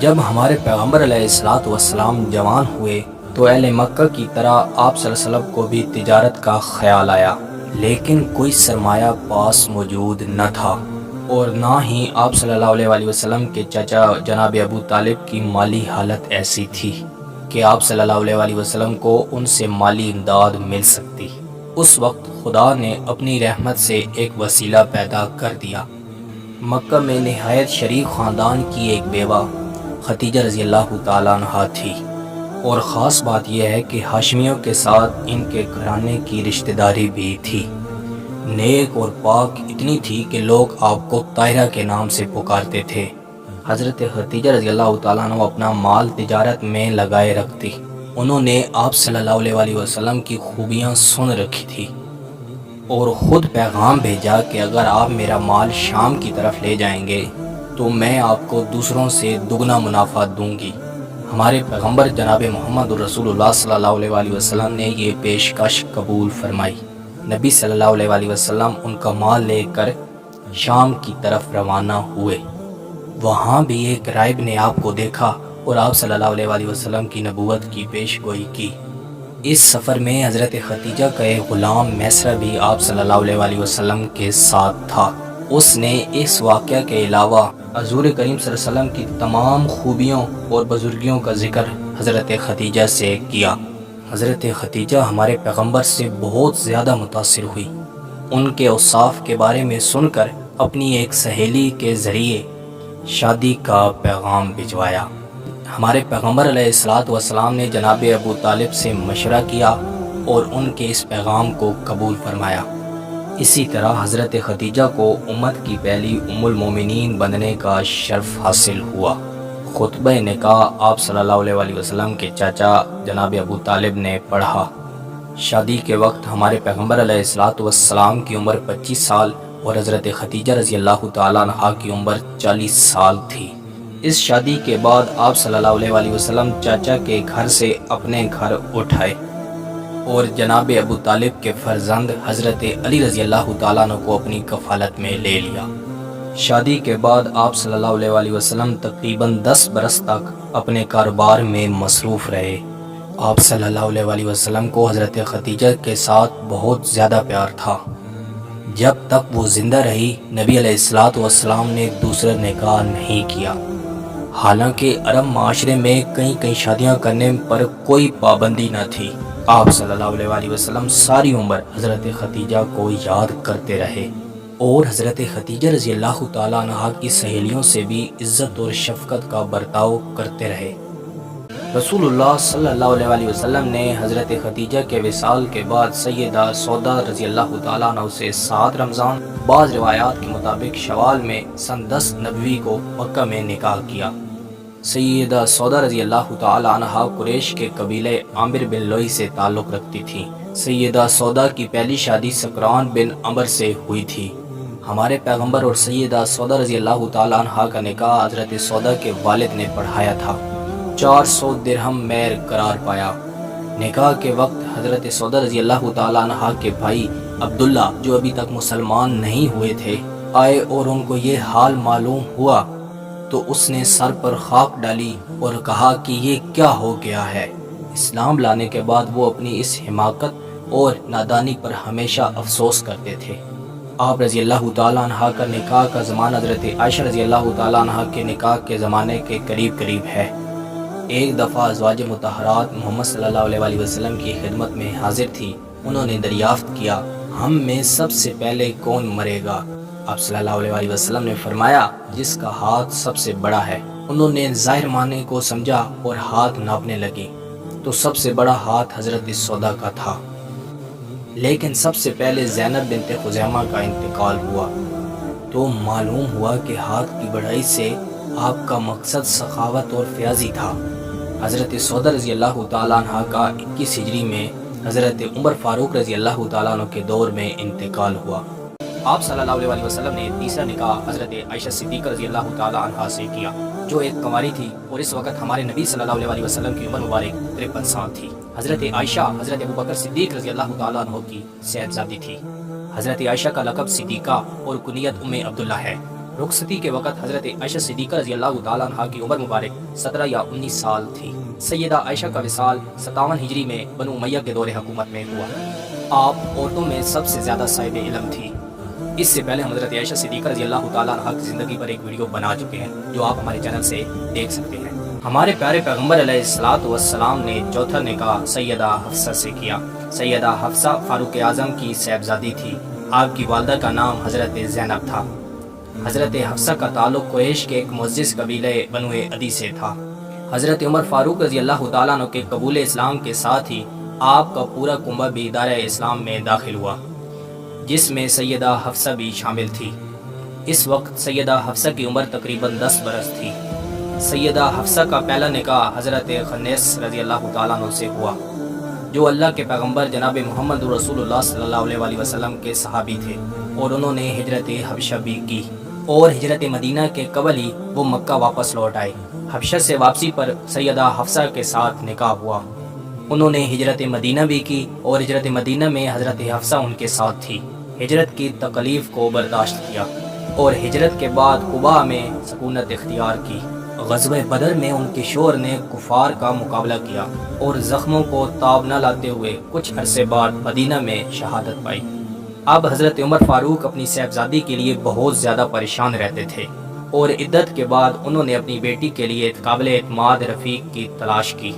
جب ہمارے پیغمبر علیہ الصلوۃ والسلام جوان ہوئے تو اہل مکہ کی طرح آپ صلی اللہ علیہ وسلم کو بھی تجارت کا خیال آیا، لیکن کوئی سرمایہ پاس موجود نہ تھا، اور نہ ہی آپ صلی اللہ علیہ وسلم کے چچا جناب ابو طالب کی مالی حالت ایسی تھی کہ آپ صلی اللہ علیہ وسلم کو ان سے مالی امداد مل سکتی۔ اس وقت خدا نے اپنی رحمت سے ایک وسیلہ پیدا کر دیا۔ مکہ میں نہایت شریف خاندان کی ایک بیوہ خدیجہ رضی اللہ تعالیٰ عنہا تھی، اور خاص بات یہ ہے کہ ہاشمیوں کے ساتھ ان کے گھرانے کی رشتہ داری بھی تھی۔ نیک اور پاک اتنی تھی کہ لوگ آپ کو طاہرہ کے نام سے پکارتے تھے۔ حضرت خدیجہ رضی اللہ تعالیٰ عنہ اپنا مال تجارت میں لگائے رکھتی۔ انہوں نے آپ صلی اللہ علیہ وسلم کی خوبیاں سن رکھی تھی اور خود پیغام بھیجا کہ اگر آپ میرا مال شام کی طرف لے جائیں گے تو میں آپ کو دوسروں سے دگنا منافع دوں گی۔ ہمارے پیغمبر جناب محمد رسول اللہ صلی اللہ علیہ وسلم نے یہ پیشکش قبول فرمائی۔ نبی صلی اللہ علیہ وسلم ان کا مال لے کر شام کی طرف روانہ ہوئے۔ وہاں بھی ایک راہب نے آپ کو دیکھا اور آپ صلی اللہ علیہ وسلم کی نبوت کی پیش گوئی کی۔ اس سفر میں حضرت خدیجہ کا ایک غلام میسرہ بھی آپ صلی اللہ علیہ وسلم کے ساتھ تھا۔ اس نے اس واقعہ کے علاوہ حضور کریم صلی اللہ علیہ وسلم کی تمام خوبیوں اور بزرگیوں کا ذکر حضرت خدیجہ سے کیا۔ حضرت خدیجہ ہمارے پیغمبر سے بہت زیادہ متاثر ہوئی۔ ان کے اوصاف کے بارے میں سن کر اپنی ایک سہیلی کے ذریعے شادی کا پیغام بھجوایا۔ ہمارے پیغمبر علیہ الصلوۃ والسلام نے جناب ابو طالب سے مشورہ کیا اور ان کے اس پیغام کو قبول فرمایا۔ اسی طرح حضرت خدیجہ کو امت کی پہلی ام المومنین بننے کا شرف حاصل ہوا۔ خطبہ نکاح آپ صلی اللہ علیہ وسلم کے چاچا جناب ابو طالب نے پڑھا۔ شادی کے وقت ہمارے پیغمبر علیہ الصلوۃ والسلام کی عمر 25 سال اور حضرت خدیجہ رضی اللہ تعالیٰ عنہا کی عمر 40 سال تھی۔ اس شادی کے بعد آپ صلی اللہ علیہ وسلم چاچا کے گھر سے اپنے گھر اٹھائے اور جناب ابو طالب کے فرزند حضرت علی رضی اللہ تعالیٰ عنہ کو اپنی کفالت میں لے لیا۔ شادی کے بعد آپ صلی اللہ علیہ وسلم تقریباً 10 برس تک اپنے کاروبار میں مصروف رہے۔ آپ صلی اللہ علیہ وسلم کو حضرت خدیجہ کے ساتھ بہت زیادہ پیار تھا۔ جب تک وہ زندہ رہی نبی علیہ الصلوۃ والسلام نے دوسرا نکاح نہیں کیا۔ حالانکہ عرب معاشرے میں کئی شادیاں کرنے پر کوئی پابندی نہ تھی، آپ صلی اللہ علیہ وسلم ساری عمر حضرت خدیجہ کو یاد کرتے رہے اور حضرت خدیجہ رضی اللہ تعالیٰ عنہا کی سہیلیوں سے بھی عزت اور شفقت کا برتاؤ کرتے رہے۔ رسول اللہ صلی اللہ علیہ وسلم نے حضرت خدیجہ کے وصال کے بعد سیدہ سودا رضی اللہ تعالیٰ عنہ سے 7 رمضان، بعض روایات کے مطابق شوال میں سن 10 نبوی کو مکہ میں نکاح کیا۔ سیدہ سودا رضی اللہ تعالیٰ عنہا قریش کے قبیلے عامر بن لوئی سے تعلق رکھتی تھی۔ سیدہ سودا کی پہلی شادی سکران بن عمر سے ہوئی تھی۔ ہمارے پیغمبر اور سیدہ سودا رضی اللہ تعالیٰ عنہا کا نکاح حضرت سودا کے والد نے پڑھایا تھا۔ 400 درہم مہر قرار پایا۔ نکاح کے وقت حضرت سودا رضی اللہ تعالیٰ عنہا کے بھائی عبداللہ جو ابھی تک مسلمان نہیں ہوئے تھے آئے اور ان کو یہ حال معلوم ہوا تو اس نے سر پر خاک ڈالی اور کہا کہ یہ کیا ہو گیا ہے۔ اسلام لانے کے بعد وہ اپنی اس حماقت اور نادانی پر ہمیشہ افسوس کرتے تھے۔ آپ رضی اللہ تعالیٰ عنہ کا نکاح کا زمانہ حضرت عائشہ رضی اللہ تعالیٰ عنہ کے نکاح کے زمانے کے قریب ہے۔ ایک دفعہ ازواج مطہرات محمد صلی اللہ علیہ وسلم کی خدمت میں حاضر تھی۔ انہوں نے دریافت کیا، ہم میں سب سے پہلے کون مرے گا؟ آپ صلی اللہ علیہ وسلم نے فرمایا، جس کا ہاتھ سب سے بڑا ہے۔ انہوں نے ظاہر معنی کو سمجھا اور ہاتھ ناپنے لگی تو سب سے بڑا ہاتھ حضرت سودا کا تھا، لیکن سب سے پہلے زینب بنت خزیمہ کا انتقال ہوا تو معلوم ہوا کہ ہاتھ کی بڑائی سے آپ کا مقصد سخاوت اور فیاضی تھا۔ حضرت سودا رضی اللہ تعالیٰ عنہ کا 21 ہجری میں حضرت عمر فاروق رضی اللہ تعالیٰ عنہ کے دور میں انتقال ہوا۔ آپ صلی اللہ علیہ وسلم نے تیسرا نکاح حضرت عائشہ صدیقہ رضی اللہ تعالیٰ عنہا سے کیا، جو ایک کنواری تھی اور اس وقت ہمارے نبی صلی اللہ علیہ وسلم کی عمر مبارک 53 سال تھی۔ حضرت عائشہ حضرت ابوبکر صدیق رضی اللہ تعالیٰ عنہ کی صاحبزادی تھی۔ حضرت عائشہ کا لقب صدیقہ اور کنیت ام عبداللہ ہے۔ رخصتی کے وقت حضرت عائشہ صدیقہ رضی اللہ تعالیٰ عنہ کی عمر مبارک 17 یا 19 سال تھی۔ سیدہ عائشہ کا وصال 57 ہجری میں بنو امیہ کے دور حکومت میں ہوا۔ آپ عورتوں میں سب سے زیادہ صاحب علم تھی۔ اس سے پہلے ہم حضرت عائشہ صدیقہ رضی اللہ تعالیٰ عنہ کی زندگی پر ایک ویڈیو بنا چکے ہیں جو آپ ہمارے چینل سے دیکھ سکتے ہیں۔ ہمارے پیارے پیغمبر علیہ الصلوۃ والسلام نے چوتھا نکاح سیدہ حفصہ سے کیا۔ سیدہ حفصہ فاروق اعظم کی صاحبزادی تھی۔ آپ کی والدہ کا نام حضرت زینب تھا۔ حضرت حفصہ کا تعلق قریش کے ایک معزز قبیلے بنو عدی سے تھا۔ حضرت عمر فاروق رضی اللہ تعالیٰ عنہ کے قبول اسلام کے ساتھ ہی آپ کا پورا کنبہ بھی دار اسلام میں داخل ہوا، جس میں سیدہ حفصہ بھی شامل تھی۔ اس وقت سیدہ حفصہ کی عمر تقریباً 10 برس تھی۔ سیدہ حفصہ کا پہلا نکاح حضرت خنیس رضی اللہ تعالیٰ عنہ سے ہوا، جو اللہ کے پیغمبر جناب محمد رسول اللہ صلی اللہ علیہ وسلم کے صحابی تھے، اور انہوں نے ہجرت حبشہ بھی کی، اور ہجرت مدینہ کے قبل ہی وہ مکہ واپس لوٹ آئے۔ حبشہ سے واپسی پر سیدہ حفصہ کے ساتھ نکاح ہوا۔ انہوں نے ہجرت مدینہ بھی کی، اور ہجرت مدینہ میں حضرت حفصہ ان کے ساتھ تھی۔ ہجرت کی تکلیف کو برداشت کیا، اور ہجرت کے بعد قباء میں سکونت اختیار کی۔ غزوہ بدر میں ان کے شوہر نے کفار کا مقابلہ کیا، اور زخموں کو تاب نہ لاتے ہوئے کچھ عرصے بعد مدینہ میں شہادت پائی۔ اب حضرت عمر فاروق اپنی صاحبزادی کے لیے بہت زیادہ پریشان رہتے تھے، اور عدت کے بعد انہوں نے اپنی بیٹی کے لیے قابل اعتماد رفیق کی تلاش کی۔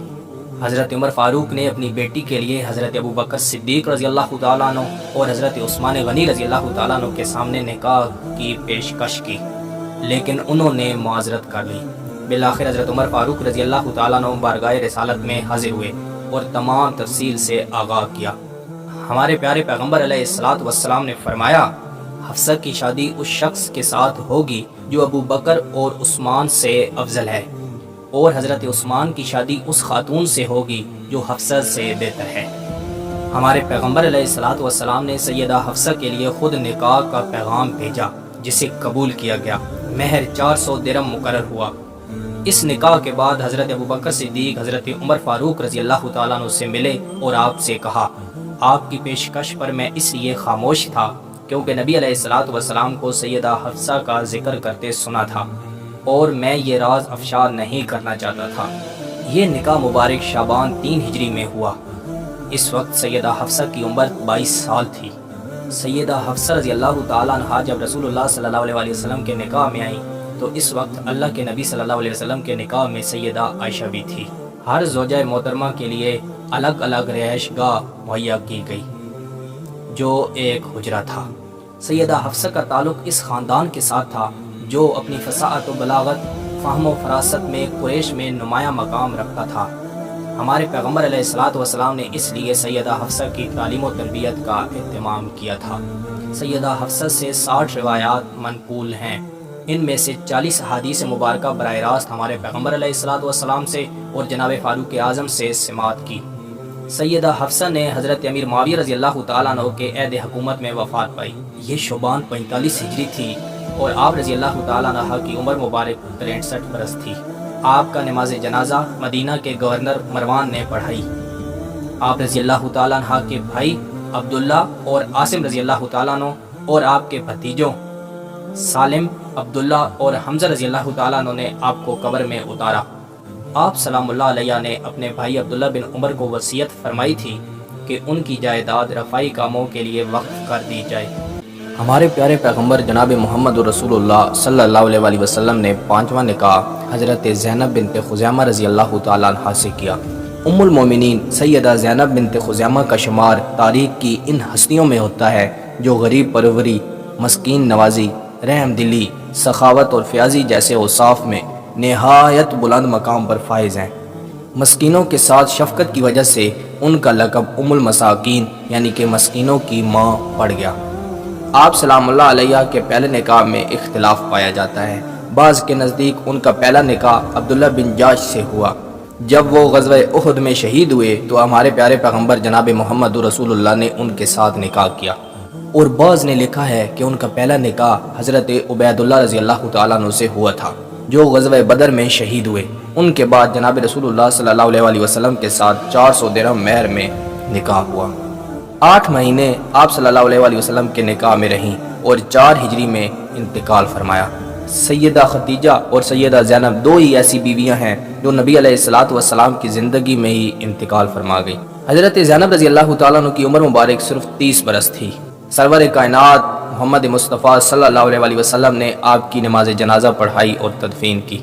حضرت عمر فاروق نے اپنی بیٹی کے لیے حضرت ابوبکر صدیق رضی اللہ تعالیٰ عنہ اور حضرت عثمان غنی رضی اللہ تعالیٰ عنہ کے سامنے نکاح کی پیشکش کی، لیکن انہوں نے معذرت کر لی۔ بالآخر حضرت عمر فاروق رضی اللہ تعالیٰ عنہ بارگاہ رسالت میں حاضر ہوئے اور تمام تفصیل سے آگاہ کیا۔ ہمارے پیارے پیغمبر علیہ الصلوۃ والسلام نے فرمایا، حفصہ کی شادی اس شخص کے ساتھ ہوگی جو ابو بکر اور عثمان سے افضل ہے، اور حضرت عثمان کی شادی اس خاتون سے ہوگی جو حفصہ سے بہتر ہے۔ ہمارے پیغمبر علیہ الصلوۃ والسلام نے سیدہ حفصہ کے لیے خود نکاح کا پیغام بھیجا، جسے قبول کیا گیا۔ مہر 400 درہم مقرر ہوا۔ اس نکاح کے بعد حضرت ابوبکر صدیق حضرت عمر فاروق رضی اللہ تعالیٰ عنہ سے ملے اور آپ سے کہا، آپ کی پیشکش پر میں اس لیے خاموش تھا کیونکہ نبی علیہ الصلوۃ والسلام کو سیدہ حفصہ کا ذکر کرتے سنا تھا، اور میں یہ راز افشا نہیں کرنا چاہتا تھا۔ یہ نکاح مبارک شعبان 3 ہجری میں ہوا۔ اس وقت سیدہ حفصہ کی عمر 22 سال تھی۔ سیدہ حفصہ رضی اللہ تعالیٰ عنہ جب رسول اللہ صلی اللہ علیہ وسلم کے نکاح میں آئیں تو اس وقت اللہ کے نبی صلی اللہ علیہ وسلم کے نکاح میں سیدہ عائشہ بھی تھی۔ ہر زوجہ محترمہ کے لیے الگ الگ رہائش گاہ مہیا کی گئی، جو ایک حجرہ تھا۔ سیدہ حفصہ کا تعلق اس خاندان کے ساتھ تھا جو اپنی فصاحت و بلاغت، فہم و فراست میں قریش میں نمایاں مقام رکھتا تھا۔ ہمارے پیغمبر علیہ الصلوۃ والسلام نے اس لیے سیدہ حفصہ کی تعلیم و تربیت کا اہتمام کیا تھا۔ سیدہ حفصہ سے 60 روایات منقول ہیں۔ ان میں سے 40 احادیث مبارکہ براہ راست ہمارے پیغمبر علیہ الصلوۃ والسلام سے اور جناب فاروق اعظم سے سماعت کی۔ سیدہ حفصہ نے حضرت امیر معاویہ رضی اللہ تعالیٰ عنہ کے عہد حکومت میں وفات پائی۔ یہ شعبان 45 ہجری تھی، اور آپ رضی اللہ تعالیٰ عنہ کی عمر مبارک 63 برس تھی۔ آپ کا نماز جنازہ مدینہ کے گورنر مروان نے پڑھائی۔ آپ رضی اللہ تعالیٰ عنہ کے بھائی عبداللہ اور عاصم رضی اللہ تعالیٰ عنہ اور آپ کے بھتیجوں سالم، عبداللہ اور حمزہ رضی اللہ تعالیٰ عنہ نے آپ کو قبر میں اتارا۔ آپ سلام اللہ علیہ نے اپنے بھائی عبداللہ بن عمر کو وصیت فرمائی تھی کہ ان کی جائیداد رفائی کاموں کے لیے وقف کر دی جائے۔ ہمارے پیارے پیغمبر جناب محمد رسول اللہ صلی اللہ علیہ وسلم نے 5واں نکاح حضرت زینب بنت خزیمہ رضی اللہ تعالیٰ عنہ سے کیا۔ ام المومنین سیدہ زینب بنت خزیمہ کا شمار تاریخ کی ان ہستیوں میں ہوتا ہے جو غریب پروری، مسکین نوازی، رحم دلی، سخاوت اور فیاضی جیسے اوصاف میں نہایت بلند مقام پر فائز ہیں۔ مسکینوں کے ساتھ شفقت کی وجہ سے ان کا لقب ام المساکین یعنی کہ مسکینوں کی ماں پڑ گیا۔ آپ سلام اللہ علیہ کے پہلے نکاح میں اختلاف پایا جاتا ہے۔ بعض کے نزدیک ان کا پہلا نکاح عبداللہ بن جاش سے ہوا۔ جب وہ غزوہ احد میں شہید ہوئے تو ہمارے پیارے پیغمبر جناب محمد رسول اللہ نے ان کے ساتھ نکاح کیا، اور بعض نے لکھا ہے کہ ان کا پہلا نکاح حضرت عبید اللہ رضی اللہ تعالیٰ عنہ سے ہوا تھا جو غزوہ بدر میں شہید ہوئے۔ ان کے بعد جناب رسول اللہ صلی اللہ علیہ وسلم کے ساتھ 400 درہم مہر میں نکاح ہوا۔ 8 مہینے آپ صلی اللہ علیہ وسلم کے نکاح میں رہیں اور 4 ہجری میں انتقال فرمایا۔ سیدہ خدیجہ اور سیدہ زینب دو ہی ایسی بیویاں ہیں جو نبی علیہ الصلوۃ والسلام کی زندگی میں ہی انتقال فرما گئی۔ حضرت زینب رضی اللہ تعالیٰ عنہ کی عمر مبارک صرف 30 برس تھی۔ سرور کائنات محمد مصطفیٰ صلی اللہ علیہ وسلم نے آپ کی نماز جنازہ پڑھائی اور تدفین کی۔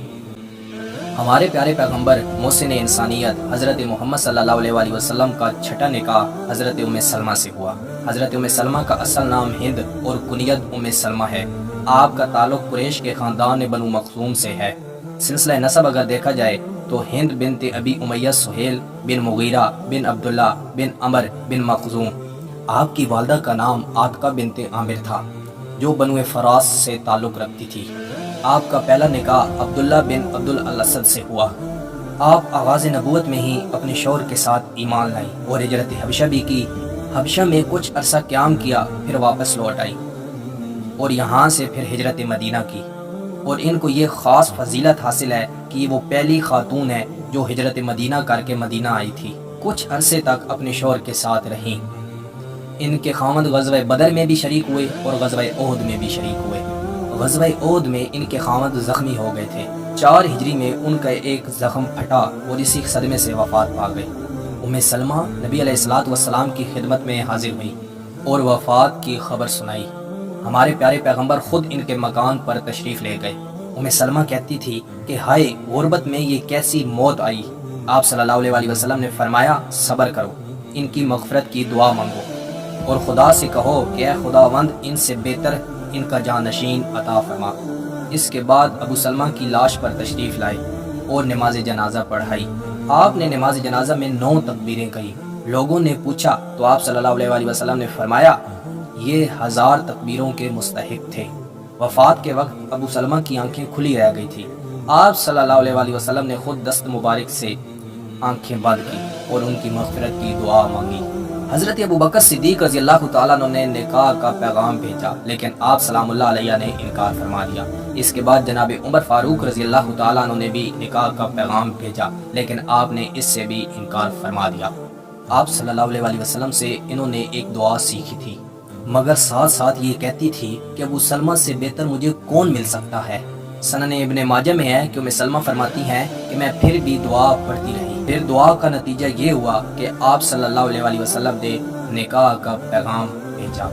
ہمارے پیارے پیغمبر محسن انسانیت حضرت محمد صلی اللہ علیہ وسلم کا چھٹا نکاح حضرت ام سلمہ سے ہوا۔ حضرت ام سلمہ کا اصل نام ہند اور کنیت ام سلمہ ہے۔ آپ کا تعلق قریش کے خاندان بنو مخزوم سے ہے۔ سلسلہ نسب اگر دیکھا جائے تو ہند بنت ابی امیہ سہیل بن مغیرہ بن عبداللہ بن عمر بن مخزوم۔ آپ کی والدہ کا نام عاتقہ بنت عامر تھا جو بنو فراس سے تعلق رکھتی تھی۔ آپ کا پہلا نکاح عبداللہ بن عبدالاسد سے ہوا۔ آپ آغاز نبوت میں ہی اپنے شوہر کے ساتھ ایمان لائی اور ہجرت حبشہ بھی کی۔ حبشہ میں کچھ عرصہ قیام کیا، پھر واپس لوٹ آئی اور یہاں سے پھر ہجرت مدینہ کی۔ اور ان کو یہ خاص فضیلت حاصل ہے کہ وہ پہلی خاتون ہے جو ہجرت مدینہ کر کے مدینہ آئی تھی۔ کچھ عرصے تک اپنے شوہر کے ساتھ رہیں۔ ان کے خاوند غزوہ بدر میں بھی شریک ہوئے اور غزوہ احد میں بھی شریک ہوئے۔ غزوہ احد میں ان کے خاوند زخمی ہو گئے تھے۔ 4 ہجری میں ان کا ایک زخم پھٹا اور اسی صدمے سے وفات پا گئے۔ ام سلمہ نبی علیہ الصلوۃ والسلام کی خدمت میں حاضر ہوئی اور وفات کی خبر سنائی۔ ہمارے پیارے پیغمبر خود ان کے مکان پر تشریف لے گئے۔ ام سلمہ کہتی تھی کہ ہائے غربت میں یہ کیسی موت آئی۔ آپ صلی اللہ علیہ وسلم نے فرمایا صبر کرو، ان کی مغفرت کی دعا مانگو اور خدا سے کہو کہ اے خداوند ان سے بہتر ان کا جانشین عطا فرما۔ اس کے بعد ابو سلمہ کی لاش پر تشریف لائے اور نماز جنازہ پڑھائی۔ آپ نے نماز جنازہ میں 9 تکبیریں کہیں۔ لوگوں نے پوچھا تو آپ صلی اللہ علیہ وسلم نے فرمایا یہ 1000 تکبیروں کے مستحق تھے۔ وفات کے وقت ابو سلمہ کی آنکھیں کھلی رہ گئی تھی۔ آپ صلی اللہ علیہ وسلم نے خود دست مبارک سے آنکھیں بند کی اور ان کی مغفرت کی دعا مانگی۔ حضرت ابوبکر صدیق رضی اللہ تعالیٰ عنہ نے نکاح کا پیغام بھیجا لیکن آپ سلام اللہ علیہ نے انکار فرما دیا۔ اس کے بعد جناب عمر فاروق رضی اللہ تعالیٰ عنہ نے بھی نکاح کا پیغام بھیجا لیکن آپ نے اس سے بھی انکار فرما دیا۔ آپ صلی اللہ علیہ وسلم سے انہوں نے ایک دعا سیکھی تھی مگر ساتھ ساتھ یہ کہتی تھی کہ ابو سلمہ سے بہتر مجھے کون مل سکتا ہے۔ سنن ابن ماجہ میں ہے کہ ام سلمہ فرماتی ہیں کہ میں پھر بھی دعا پڑھتی رہی۔ پھر دعا کا نتیجہ یہ ہوا کہ آپ صلی اللہ علیہ وسلم نے نکاح کا پیغام بھیجا۔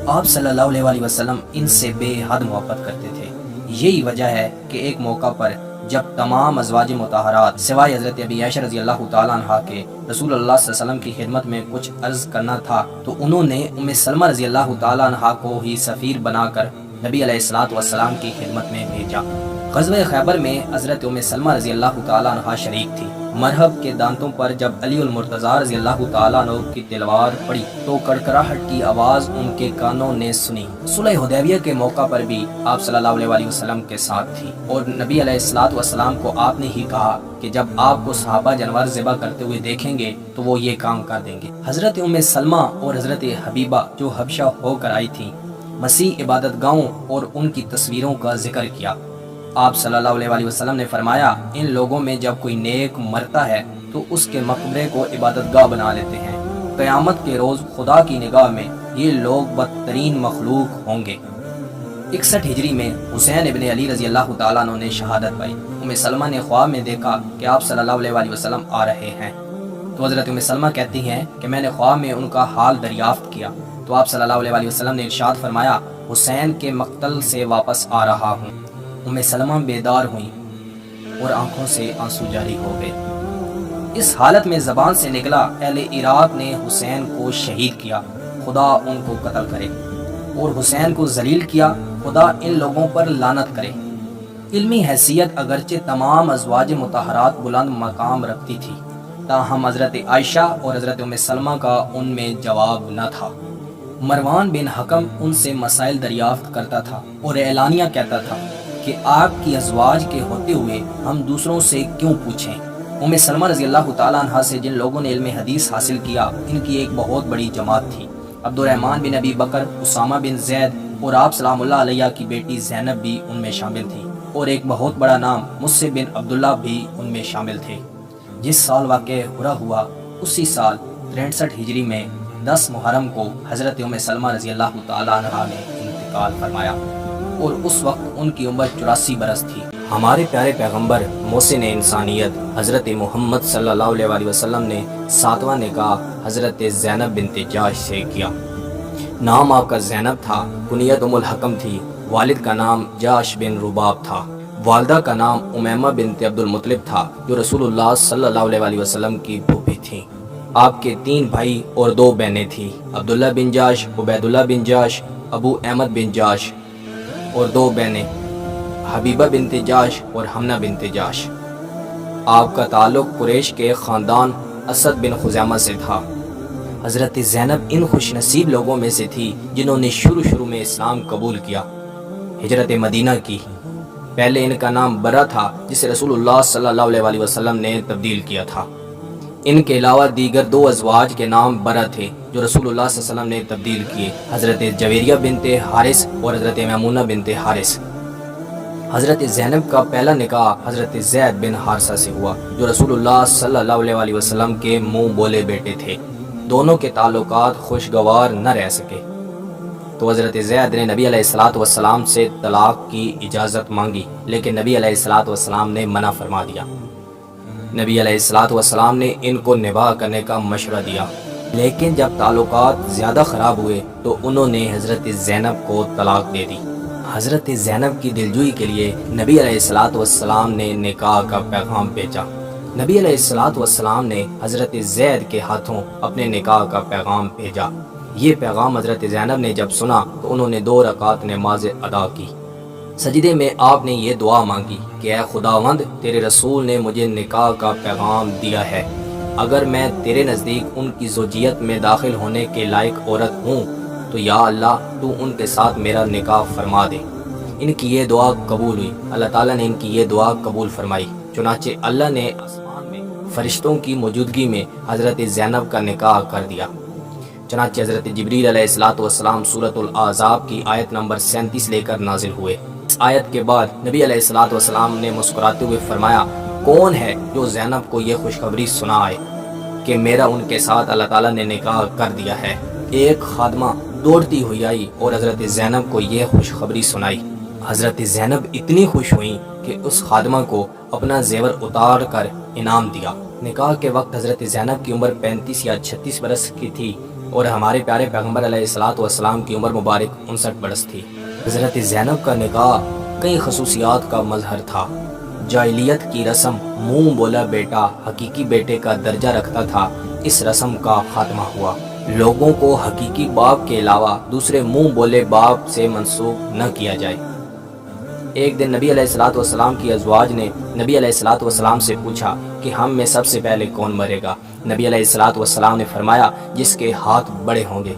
آپ صلی اللہ علیہ وسلم ان سے بے حد محبت کرتے تھے۔ یہی وجہ ہے کہ ایک موقع پر جب تمام ازواج مطہرات سوائے حضرت ابی عائشہ رضی اللہ تعالیٰ عنہ کے رسول اللہ صلی اللہ علیہ وسلم کی خدمت میں کچھ عرض کرنا تھا تو انہوں نے ام سلمہ رضی اللہ تعالیٰ عنہ کو ہی سفیر بنا کر نبی علیہ الصلوۃ والسلام کی خدمت میں بھیجا۔ غزوہ خیبر میں حضرت ام سلمہ رضی اللہ تعالیٰ عنہ شریک تھی۔ مرحب کے دانتوں پر جب علی المرتضیٰ رضی اللہ تعالیٰ عنہ کی تلوار پڑی تو کڑکڑاہٹ کی آواز ان کے کانوں نے سنی۔ صلح حدیبیہ کے موقع پر بھی آپ صلی اللہ علیہ وسلم کے ساتھ تھی اور نبی علیہ الصلوۃ والسلام کو آپ نے ہی کہا کہ جب آپ کو صحابہ جانور ذبح کرتے ہوئے دیکھیں گے تو وہ یہ کام کر دیں گے۔ حضرت ام سلمہ اور حضرت حبیبہ جو حبشہ ہو کر آئی تھیں مسیح عبادت گاہوں اور ان کی تصویروں کا ذکر کیا۔ آپ صلی اللہ علیہ وسلم نے فرمایا ان لوگوں میں جب کوئی نیک مرتا ہے تو اس کے مقبرے کو عبادت گاہ بنا لیتے ہیں۔ قیامت کے روز خدا کی نگاہ میں یہ لوگ بدترین مخلوق ہوں گے۔ 61 ہجری میں حسین ابن علی رضی اللہ تعالیٰ عنہ نے شہادت پائی۔ ام سلمہ نے خواب میں دیکھا کہ آپ صلی اللہ علیہ وسلم آ رہے ہیں تو حضرت ام سلمہ کہتی ہیں کہ میں نے خواب میں ان کا حال دریافت کیا تو آپ صلی اللہ علیہ وسلم نے ارشاد فرمایا حسین کے مقتل سے واپس آ رہا ہوں۔ ام سلمہ بیدار ہوئیں اور آنکھوں سے آنسو جاری ہو گئے۔ اس حالت میں زبان سے نکلا اہل عراق نے حسین کو شہید کیا، خدا ان کو قتل کرے، اور حسین کو ذلیل کیا، خدا ان لوگوں پر لعنت کرے۔ علمی حیثیت اگرچہ تمام ازواج مطہرات بلند مقام رکھتی تھی تاہم حضرت عائشہ اور حضرت ام سلمہ کا ان میں جواب نہ تھا۔ مروان بن حکم ان سے مسائل دریافت کرتا تھا اور اعلانیہ کہتا تھا کہ آپ کی ازواج کے ہوتے ہوئے ہم دوسروں سے کیوں پوچھیں۔ ام سلمہ رضی اللہ تعالیٰ عنہ سے جن لوگوں نے علم حدیث حاصل کیا ان کی ایک بہت بڑی جماعت تھی۔ عبد الرحمن بن ابی بکر، اسامہ بن زید اور آپ سلام اللہ علیہ کی بیٹی زینب بھی ان میں شامل تھی اور ایک بہت بڑا نام مصعب بن عبداللہ بھی ان میں شامل تھے۔ جس سال واقع ہرا ہوا اسی سال 63 ہجری میں 10 محرم کو حضرت ام سلمہ رضی اللہ تعالیٰ عنہ نے انتقال فرمایا۔ اور اس وقت ان کی عمر 84 برس تھی۔ ہمارے پیارے پیغمبر محسن انسانیت حضرت محمد صلی اللہ علیہ وسلم نے 7واں نکاح حضرت زینب بنت جاش سے کیا۔ نام آپ کا زینب تھا، کنیت ام الحکم تھی، والد کا نام جاش بن رباب تھا، والدہ کا نام امیمہ بنت عبد المطلب تھا جو رسول اللہ صلی اللہ علیہ وسلم کی پھوپھی تھیں۔ آپ کے 3 بھائی اور 2 بہنیں تھیں، عبداللہ بن جاش، عبیداللہ بن جاش، ابو احمد بن جاش، اور 2 بہنیں حبیبہ بنت جاش اور حمنہ بنت جاش۔ آپ کا تعلق قریش کے خاندان اسد بن خزیمہ سے تھا۔ حضرت زینب ان خوش نصیب لوگوں میں سے تھی جنہوں نے شروع میں اسلام قبول کیا، ہجرت مدینہ کی۔ پہلے ان کا نام برہ تھا جسے رسول اللہ صلی اللہ علیہ وسلم نے تبدیل کیا تھا۔ ان کے علاوہ دیگر 2 ازواج کے نام برہ تھے جو رسول اللہ صلی اللہ علیہ وسلم نے تبدیل کیے، حضرت جویریہ بنت حارث اور حضرت میمونہ بنت حارث۔ حضرت زینب کا پہلا نکاح حضرت زید بن حارثہ سے ہوا جو رسول اللہ صلی اللہ علیہ وسلم کے منہ بولے بیٹے تھے۔ دونوں کے تعلقات خوشگوار نہ رہ سکے تو حضرت زید نے نبی علیہ السلام سے طلاق کی اجازت مانگی، لیکن نبی علیہ السلام نے منع فرما دیا۔ نبی علیہ السلام نے ان کو نباہ کرنے کا مشورہ دیا، لیکن جب تعلقات زیادہ خراب ہوئے تو انہوں نے حضرت زینب کو طلاق دے دی۔ حضرت زینب کی دلجوئی کے لیے نبی علیہ السلام نے نکاح کا پیغام بھیجا۔ نبی علیہ السلام نے حضرت زید کے ہاتھوں اپنے نکاح کا پیغام بھیجا۔ یہ پیغام حضرت زینب نے جب سنا تو انہوں نے 2 رکعت نماز ادا کی۔ سجدے میں آپ نے یہ دعا مانگی کہ اے خداوند، تیرے رسول نے مجھے نکاح کا پیغام دیا ہے، اگر میں تیرے نزدیک ان کی زوجیت میں داخل ہونے کے لائق عورت ہوں تو یا اللہ تو ان کے ساتھ میرا نکاح فرما دے۔ ان کی یہ دعا قبول ہوئی، اللہ تعالیٰ نے ان کی یہ دعا قبول فرمائی۔ چنانچہ اللہ نے آسمان میں فرشتوں کی موجودگی میں حضرت زینب کا نکاح کر دیا۔ چنانچہ حضرت جبریل علیہ السلام سورۃ الاحزاب کی آیت نمبر 37 لے کر نازل ہوئے۔ اس آیت کے بعد نبی علیہ السلام نے مسکراتے ہوئے فرمایا، کون ہے جو زینب کو یہ خوشخبری سنائے کہ میرا ان کے ساتھ اللہ تعالیٰ نے نکاح کر دیا ہے۔ ایک خادمہ دوڑتی ہوئی آئی اور حضرت زینب کو یہ خوشخبری سنائی۔ حضرت زینب اتنی خوش ہوئیں کہ اس خادمہ کو اپنا زیور اتار کر انعام دیا۔ نکاح کے وقت حضرت زینب کی عمر 35 یا 36 برس کی تھی اور ہمارے پیارے پیغمبر علیہ السلام کی عمر مبارک 59 برس تھی۔ حضرت زینب کا نکاح کئی خصوصیات کا مظہر تھا۔ جاہلیت کی رسم منہ بولا بیٹا حقیقی بیٹے کا درجہ رکھتا تھا، اس رسم کا خاتمہ ہوا۔ لوگوں کو حقیقی باپ کے علاوہ دوسرے منہ بولے باپ سے منسوب نہ کیا جائے۔ ایک دن نبی علیہ السلام کی ازواج نے نبی علیہ السلام سے پوچھا کہ ہم میں سب سے پہلے کون مرے گا؟ نبی علیہ السلام نے فرمایا جس کے ہاتھ بڑے ہوں گے۔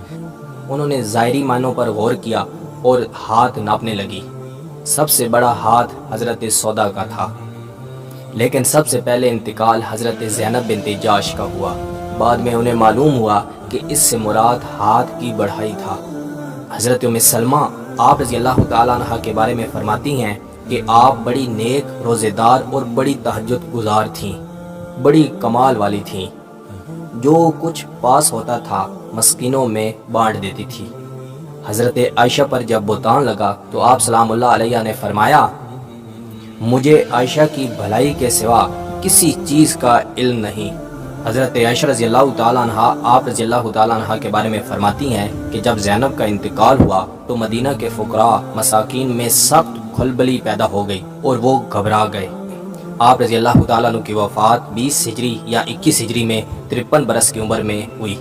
انہوں نے ظاہری معنوں پر غور کیا اور ہاتھ ناپنے لگی۔ سب سے بڑا ہاتھ حضرت سودا کا تھا، لیکن سب سے پہلے انتقال حضرت زینب بنت جاش کا ہوا۔ بعد میں انہیں معلوم ہوا کہ اس سے مراد ہاتھ کی بڑھائی تھا۔ حضرت ام سلمہ آپ رضی اللہ تعالیٰ عنہ کے بارے میں فرماتی ہیں کہ آپ بڑی نیک روزے دار اور بڑی تہجد گزار تھیں، بڑی کمال والی تھیں، جو کچھ پاس ہوتا تھا مسکینوں میں بانٹ دیتی تھی۔ حضرت عائشہ پر جب بہتان لگا تو آپ سلام اللہ علیہ نے فرمایا، مجھے عائشہ کی بھلائی کے سوا کسی چیز کا علم نہیں۔ حضرت عائشہ رضی اللہ تعالیٰ عنہ آپ رضی اللہ تعالیٰ عنہ کے بارے میں فرماتی ہیں کہ جب زینب کا انتقال ہوا تو مدینہ کے فقراء مساکین میں سخت کھلبلی پیدا ہو گئی اور وہ گھبرا گئے۔ آپ رضی اللہ تعالیٰ عنہ کی وفات 20 ہجری یا 21 ہجری میں 53 برس کی عمر میں ہوئی۔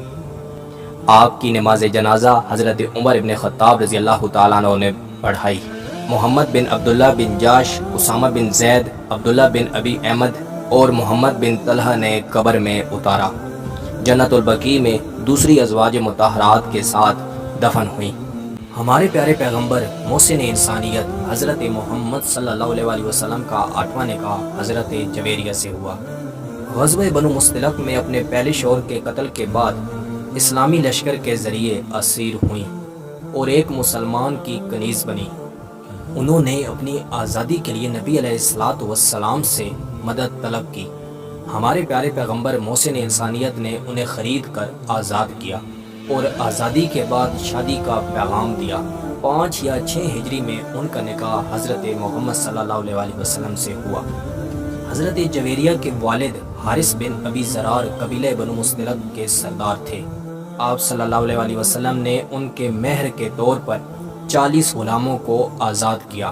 آپ کی نماز جنازہ حضرت عمر بن خطاب رضی اللہ تعالیٰ عنہ نے پڑھائی۔ محمد بن عبداللہ بن جاش، اسامہ بن زید، عبداللہ بن ابی احمد اور محمد بن طلحہ نے قبر میں اتارا۔ جنت البقیع میں دوسری ازواج مطہرات کے ساتھ دفن ہوئیں۔ ہمارے پیارے پیغمبر محسن انسانیت حضرت محمد صلی اللہ علیہ وسلم کا 8واں نکاح حضرت جویریہ سے ہوا۔ غزوہ بنو مستلق میں اپنے پہلے شوہر کے قتل کے بعد اسلامی لشکر کے ذریعے اسیر ہوئیں اور ایک مسلمان کی کنیز بنی۔ انہوں نے اپنی آزادی کے لیے نبی علیہ السلام سے مدد طلب کی۔ ہمارے پیارے پیغمبر محسن انسانیت نے انہیں خرید کر آزاد کیا اور آزادی کے بعد شادی کا پیغام دیا۔ 5 یا 6 ہجری میں ان کا نکاح حضرت محمد صلی اللہ علیہ وسلم سے ہوا۔ حضرت جویریہ کے والد حارث بن ابی زرار قبیلہ بنو مستلق کے سردار تھے۔ آپ صلی اللہ علیہ وسلم نے ان کے مہر کے طور پر 40 غلاموں کو آزاد کیا،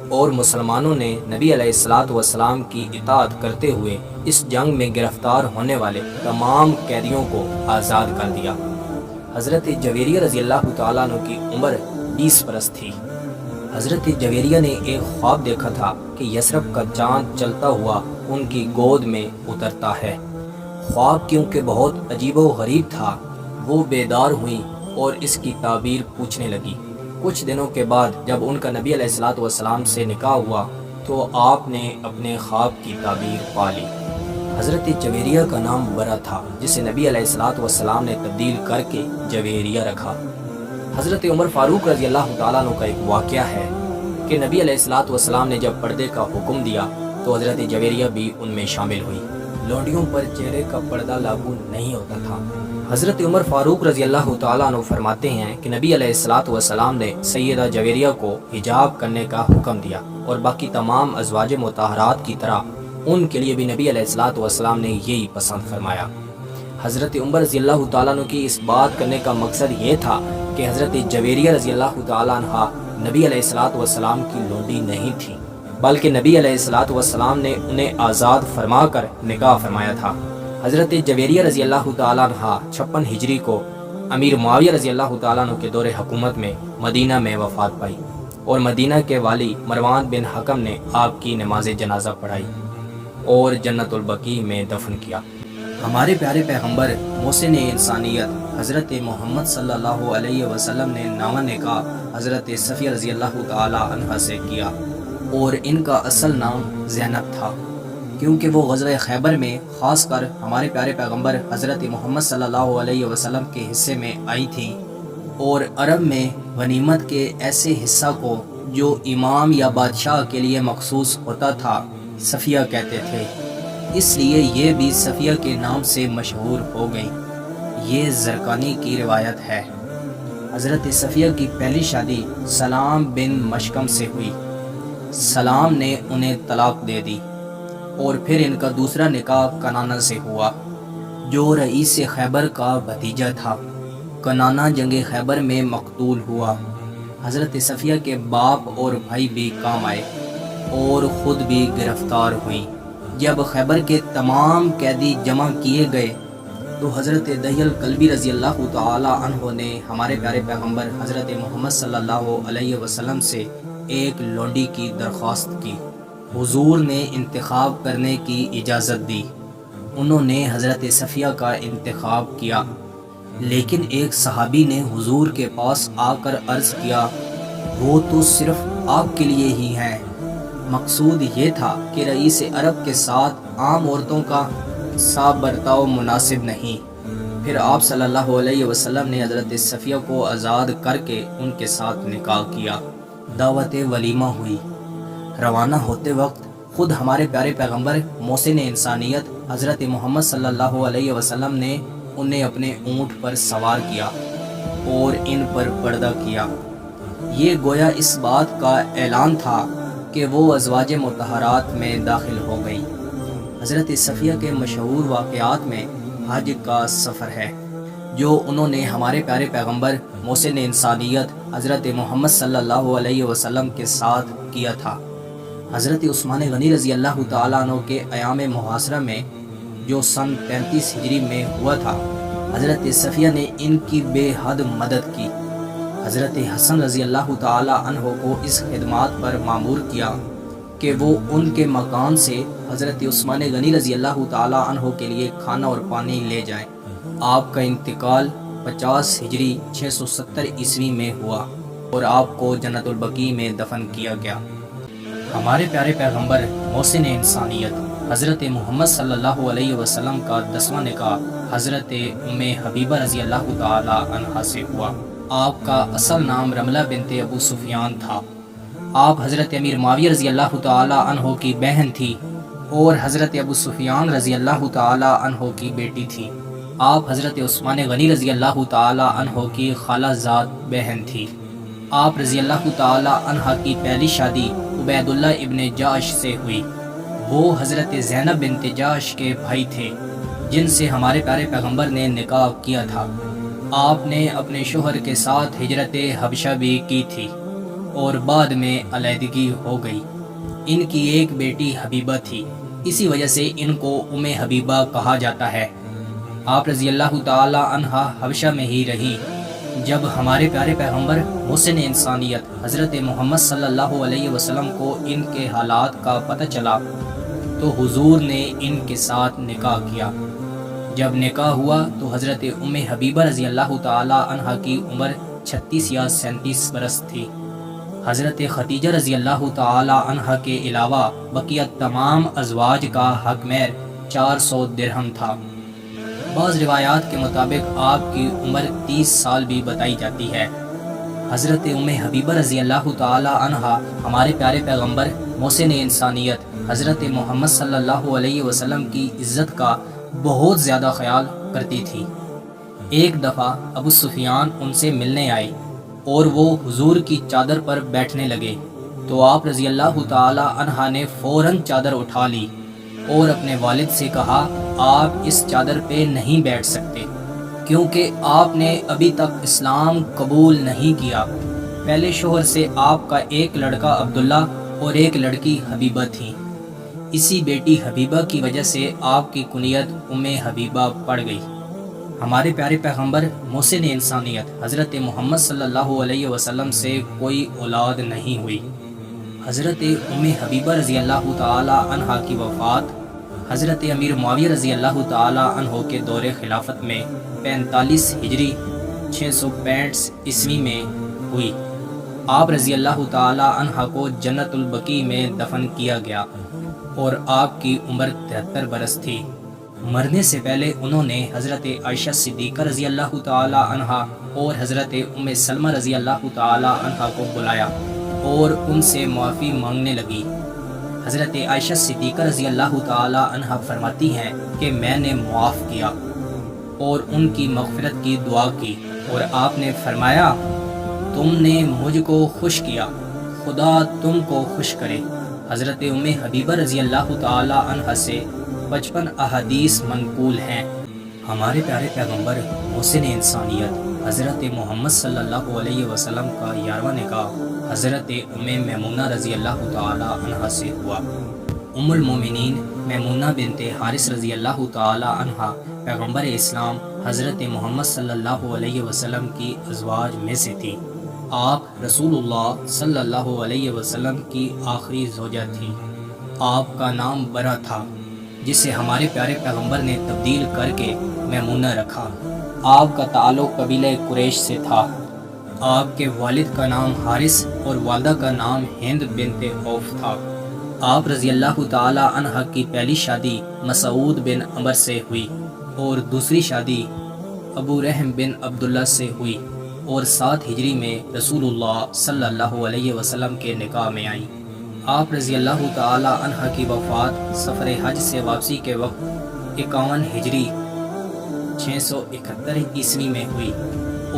اور مسلمانوں نے نبی علیہ السلام کی اطاعت کرتے ہوئے اس جنگ میں گرفتار ہونے والے تمام قیدیوں کو آزاد کر دیا۔ حضرت جویریہ رضی اللہ تعالیٰ عنہ کی عمر 20 برس تھی۔ حضرت جویریہ نے ایک خواب دیکھا تھا کہ یثرب کا چاند چلتا ہوا ان کی گود میں اترتا ہے۔ خواب کیونکہ بہت عجیب و غریب تھا، وہ بیدار ہوئیں اور اس کی تعبیر پوچھنے لگی۔ کچھ دنوں کے بعد جب ان کا نبی علیہ السلام سے نکاح ہوا تو آپ نے اپنے خواب کی تعبیر پا لی۔ حضرت جویریہ کا نام برا تھا، جسے نبی علیہ السلام نے تبدیل کر کے جویریہ رکھا۔ حضرت عمر فاروق رضی اللہ تعالیٰ عنہ کا ایک واقعہ ہے کہ نبی علیہ السلام نے جب پردے کا حکم دیا تو حضرت جویریہ بھی ان میں شامل ہوئی۔ لونڈیوں پر چہرے کا پردہ لاگو نہیں ہوتا تھا۔ حضرت عمر فاروق رضی اللہ تعالیٰ عنہ فرماتے ہیں کہ نبی علیہ السلام نے سیدہ جویریہ کو حجاب کرنے کا حکم دیا، اور باقی تمام ازواج مطہرات کی طرح ان کے لیے بھی نبی علیہ السلام نے یہی پسند فرمایا۔ حضرت عمر رضی اللہ تعالیٰ عنہ کی اس بات کرنے کا مقصد یہ تھا کہ حضرت جویریہ رضی اللہ تعالیٰ عنہ نبی علیہ السلام کی لونڈی نہیں تھی، بلکہ نبی علیہ السلام نے انہیں آزاد فرما کر نکاح فرمایا تھا۔ حضرت جویریہ رضی اللہ تعالیٰ عنہ 56 ہجری کو امیر معاویہ رضی اللہ تعالیٰ عنہ کے دور حکومت میں مدینہ میں وفات پائی، اور مدینہ کے والی مروان بن حکم نے آپ کی نماز جنازہ پڑھائی اور جنت البقیع میں دفن کیا۔ ہمارے پیارے پیغمبر محسن انسانیت حضرت محمد صلی اللہ علیہ وسلم نے نامہ نکاح حضرت صفیہ رضی اللہ تعالی عنہ سے کیا، اور ان کا اصل نام زینب تھا، کیونکہ وہ غزوہ خیبر میں خاص کر ہمارے پیارے پیغمبر حضرت محمد صلی اللہ علیہ وسلم کے حصے میں آئی تھیں، اور عرب میں غنیمت کے ایسے حصہ کو جو امام یا بادشاہ کے لیے مخصوص ہوتا تھا صفیہ کہتے تھے، اس لیے یہ بھی صفیہ کے نام سے مشہور ہو گئی۔ یہ زرقانی کی روایت ہے۔ حضرت صفیہ کی پہلی شادی سلام بن مشکم سے ہوئی۔ سلام نے انہیں طلاق دے دی، اور پھر ان کا دوسرا نکاح کنانہ سے ہوا، جو رئیس خیبر کا بھتیجا تھا۔ کنانہ جنگ خیبر میں مقتول ہوا۔ حضرت صفیہ کے باپ اور بھائی بھی کام آئے اور خود بھی گرفتار ہوئیں۔ جب خیبر کے تمام قیدی جمع کیے گئے تو حضرت دحیہ الکلبی رضی اللہ تعالی عنہ نے ہمارے پیارے پیغمبر حضرت محمد صلی اللہ علیہ وسلم سے ایک لونڈی کی درخواست کی۔ حضور نے انتخاب کرنے کی اجازت دی۔ انہوں نے حضرت صفیہ کا انتخاب کیا، لیکن ایک صحابی نے حضور کے پاس آ کر عرض کیا، وہ تو صرف آپ کے لیے ہی ہیں۔ مقصود یہ تھا کہ رئیس عرب کے ساتھ عام عورتوں کا سا برتاؤ مناسب نہیں۔ پھر آپ صلی اللہ علیہ وسلم نے حضرت صفیہ کو آزاد کر کے ان کے ساتھ نکاح کیا۔ دعوت ولیمہ ہوئی۔ روانہ ہوتے وقت خود ہمارے پیارے پیغمبر محسن انسانیت حضرت محمد صلی اللہ علیہ وسلم نے انہیں اپنے اونٹ پر سوار کیا اور ان پر پردہ کیا۔ یہ گویا اس بات کا اعلان تھا کہ وہ ازواج مطہرات میں داخل ہو گئیں۔ حضرت صفیہ کے مشہور واقعات میں حج کا سفر ہے، جو انہوں نے ہمارے پیارے پیغمبر محسن انسانیت حضرت محمد صلی اللہ علیہ وسلم کے ساتھ کیا تھا۔ حضرت عثمان غنی رضی اللہ تعالیٰ عنہ کے ایام محاصرہ میں، جو سن 35 ہجری میں ہوا تھا، حضرت صفیہ نے ان کی بے حد مدد کی۔ حضرت حسن رضی اللہ تعالی عنہ کو اس خدمات پر مامور کیا کہ وہ ان کے مکان سے حضرت عثمان غنی رضی اللہ تعالی عنہ کے لیے کھانا اور پانی لے جائیں۔ آپ کا انتقال 50 ہجری 670 عیسوی میں ہوا اور آپ کو جنت البقیع میں دفن کیا گیا۔ ہمارے پیارے پیغمبر محسن انسانیت حضرت محمد صلی اللہ علیہ وسلم کا 10واں نکاح حضرت ام حبیبہ رضی اللہ تعالی عنہا سے ہوا۔ آپ کا اصل نام رملہ بنت ابو سفیان تھا۔ آپ حضرت امیر معاویہ رضی اللہ تعالی عنہ کی بہن تھی اور حضرت ابو سفیان رضی اللہ تعالی عنہ کی بیٹی تھی۔ آپ حضرت عثمان غنی رضی اللہ تعالی عنہ کی خالہ زاد بہن تھی۔ آپ رضی اللہ تعالی عنہ کی پہلی شادی عبید اللہ ابن جاش سے ہوئی۔ وہ حضرت زینب بنت جاش کے بھائی تھے جن سے ہمارے پیارے پیغمبر نے نکاح کیا تھا۔ آپ نے اپنے شوہر کے ساتھ ہجرت حبشہ بھی کی تھی اور بعد میں علیحدگی ہو گئی۔ ان کی ایک بیٹی حبیبہ تھی، اسی وجہ سے ان کو ام حبیبہ کہا جاتا ہے۔ آپ رضی اللہ تعالی عنہ حبشہ میں ہی رہی۔ جب ہمارے پیارے پیغمبر محسن انسانیت حضرت محمد صلی اللہ علیہ وسلم کو ان کے حالات کا پتہ چلا تو حضور نے ان کے ساتھ نکاح کیا۔ جب نکاح ہوا تو حضرت ام حبیبہ رضی اللہ تعالی عنہ کی عمر 36 یا 37 برس تھی۔ حضرت خدیجہ رضی اللہ تعالی عنہ کے علاوہ بقیہ تمام ازواج کا حق مہر 400 درہم تھا۔ بعض روایات کے مطابق آپ کی عمر 30 سال بھی بتائی جاتی ہے۔ حضرت ام حبیبہ رضی اللہ تعالی عنہ ہمارے پیارے پیغمبر محسن انسانیت حضرت محمد صلی اللہ علیہ وسلم کی عزت کا بہت زیادہ خیال کرتی تھی۔ ایک دفعہ ابو سفیان ان سے ملنے آئے اور وہ حضور کی چادر پر بیٹھنے لگے تو آپ رضی اللہ تعالی عنہ نے فوراً چادر اٹھا لی اور اپنے والد سے کہا آپ اس چادر پہ نہیں بیٹھ سکتے کیونکہ آپ نے ابھی تک اسلام قبول نہیں کیا۔ پہلے شوہر سے آپ کا ایک لڑکا عبداللہ اور ایک لڑکی حبیبہ تھی۔ اسی بیٹی حبیبہ کی وجہ سے آپ کی کنیت ام حبیبہ پڑ گئی۔ ہمارے پیارے پیغمبر محسن انسانیت حضرت محمد صلی اللہ علیہ وسلم سے کوئی اولاد نہیں ہوئی۔ حضرت ام حبیبہ رضی اللہ تعالی عنہ کی وفات حضرت امیر معاویہ رضی اللہ تعالی عنہ کے دور خلافت میں 45 ہجری 665 عیسوی میں ہوئی۔ آپ رضی اللہ تعالی عنہ کو جنت البقیع میں دفن کیا گیا اور آپ کی عمر 73 برس تھی۔ مرنے سے پہلے انہوں نے حضرت عائشہ صدیقہ رضی اللہ تعالی عنہ اور حضرت ام سلمہ رضی اللہ تعالی عنہ کو بلایا اور ان سے معافی مانگنے لگی۔ حضرت عائشہ صدیقہ رضی اللہ تعالی عنہ فرماتی ہیں کہ میں نے معاف کیا اور ان کی مغفرت کی دعا کی اور آپ نے فرمایا تم نے مجھ کو خوش کیا، خدا تم کو خوش کرے۔ حضرت ام حبیبہ رضی اللہ تعالی عنہ سے 55 احادیث منقول ہیں۔ ہمارے پیارے پیغمبر محسن انسانیت حضرت محمد صلی اللہ علیہ وسلم کا 11واں نکاح حضرت ام میمونہ رضی اللہ تعالی عنہ سے ہوا۔ ام المومنین میمونہ بنت حارث رضی اللہ تعالی عنہ پیغمبر اسلام حضرت محمد صلی اللہ علیہ وسلم کی ازواج میں سے تھی۔ آپ رسول اللہ صلی اللہ علیہ وسلم کی آخری زوجہ تھی۔ آپ کا نام برا تھا جسے ہمارے پیارے پیغمبر نے تبدیل کر کے میمونہ رکھا۔ آپ کا تعلق قبیلہ قریش سے تھا۔ آپ کے والد کا نام حارث اور والدہ کا نام ہند بنت عوف تھا۔ آپ رضی اللہ تعالی عنہ کی پہلی شادی مسعود بن عمر سے ہوئی اور دوسری شادی ابو رحم بن عبداللہ سے ہوئی اور 7 ہجری میں رسول اللہ صلی اللہ علیہ وسلم کے نکاح میں آئیں۔ آپ رضی اللہ تعالی عنہ کی وفات سفر حج سے واپسی کے وقت 51 ہجری 671 عیسوی میں ہوئی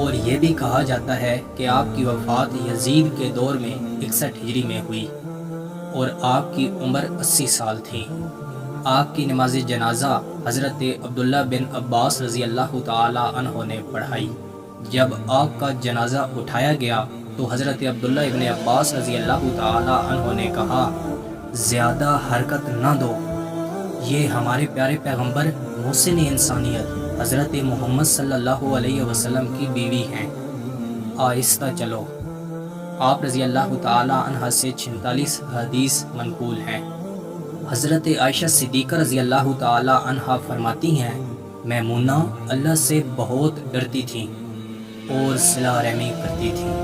اور یہ بھی کہا جاتا ہے کہ آپ کی وفات یزید کے دور میں 61 ہجری میں ہوئی اور آپ کی عمر 80 سال تھی۔ آپ کی نماز جنازہ حضرت عبداللہ بن عباس رضی اللہ تعالی عنہ نے پڑھائی۔ جب آپ کا جنازہ اٹھایا گیا تو حضرت عبداللہ ابن عباس رضی اللہ تعالی عنہ نے کہا زیادہ حرکت نہ دو، یہ ہمارے پیارے پیغمبر محسن انسانیت حضرت محمد صلی اللہ علیہ وسلم کی بیوی ہیں، آہستہ چلو۔ آپ رضی اللہ تعالی عنہ سے 46 حدیث منقول ہیں۔ حضرت عائشہ صدیقہ رضی اللہ تعالی عنہ فرماتی ہیں میمونہ اللہ سے بہت ڈرتی تھیں اور صلہ رحمی کرتی تھیں۔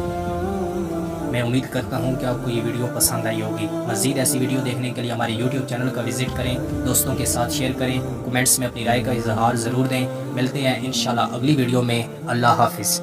میں امید کرتا ہوں کہ آپ کو یہ ویڈیو پسند آئی ہوگی۔ مزید ایسی ویڈیو دیکھنے کے لیے ہمارے یوٹیوب چینل کا وزٹ کریں، دوستوں کے ساتھ شیئر کریں، کمنٹس میں اپنی رائے کا اظہار ضرور دیں۔ ملتے ہیں انشاءاللہ اگلی ویڈیو میں۔ اللہ حافظ۔